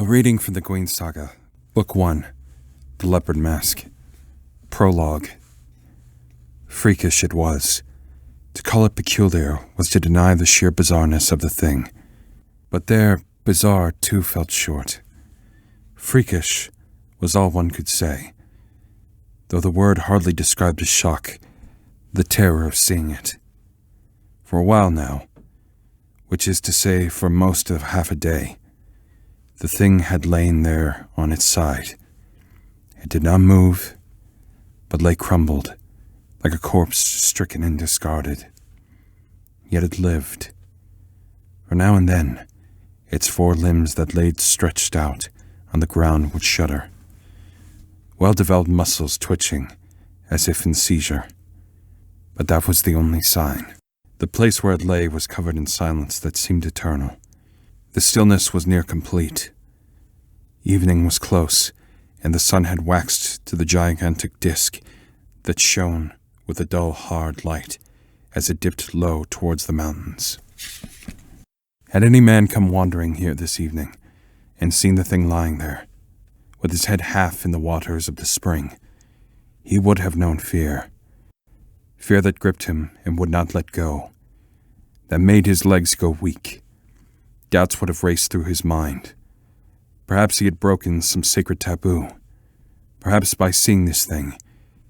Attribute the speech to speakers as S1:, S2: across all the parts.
S1: reading from the Guin Saga, Book 1, The Leopard Mask. Prologue. Freakish it was. To call it peculiar was to deny the sheer bizarreness of the thing. But there, bizarre too felt short. Freakish was all one could say, though the word hardly described the shock, the terror of seeing it. For a while now, which is to say for most of half a day, the thing had lain there on its side. It did not move, but lay crumbled, like a corpse stricken and discarded. Yet it lived. For now and then, its four limbs that lay stretched out on the ground would shudder, well-developed muscles twitching, as if in seizure. But that was the only sign. The place where it lay was covered in silence that seemed eternal. The stillness was near complete. Evening was close, and the sun had waxed to the gigantic disk that shone with a dull, hard light as it dipped low towards the mountains. Had any man come wandering here this evening and seen the thing lying there, with his head half in the waters of the spring, he would have known fear. Fear that gripped him and would not let go, that made his legs go weak. Doubts would have raced through his mind. Perhaps he had broken some sacred taboo. Perhaps by seeing this thing,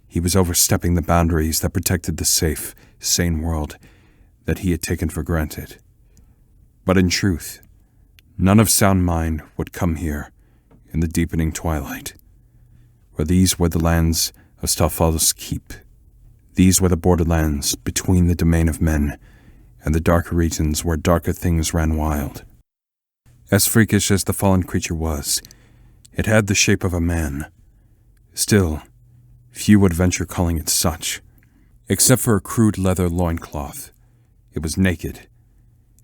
S1: he was overstepping the boundaries that protected the safe, sane world that he had taken for granted. But in truth, none of sound mind would come here in the deepening twilight, for these were the lands of Stalfal's keep. These were the borderlands between the domain of men and the darker regions where darker things ran wild. As freakish as the fallen creature was, it had the shape of a man. Still, few would venture calling it such. Except for a crude leather loincloth, it was naked,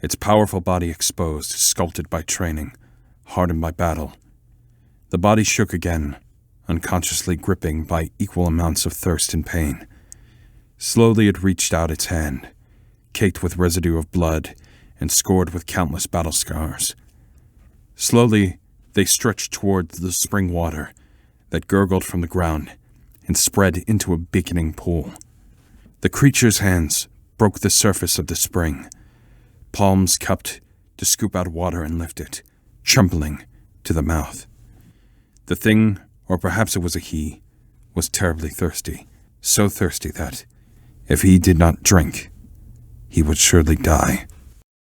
S1: its powerful body exposed, sculpted by training, hardened by battle. The body shook again, unconsciously gripping by equal amounts of thirst and pain. Slowly it reached out its hand, caked with residue of blood and scored with countless battle scars. Slowly they stretched toward the spring water that gurgled from the ground and spread into a beaconing pool. The creature's hands broke the surface of the spring, palms cupped to scoop out water and lift it, trembling, to the mouth. The thing, or perhaps it was a he, was terribly thirsty, so thirsty that, if he did not drink, he would surely die.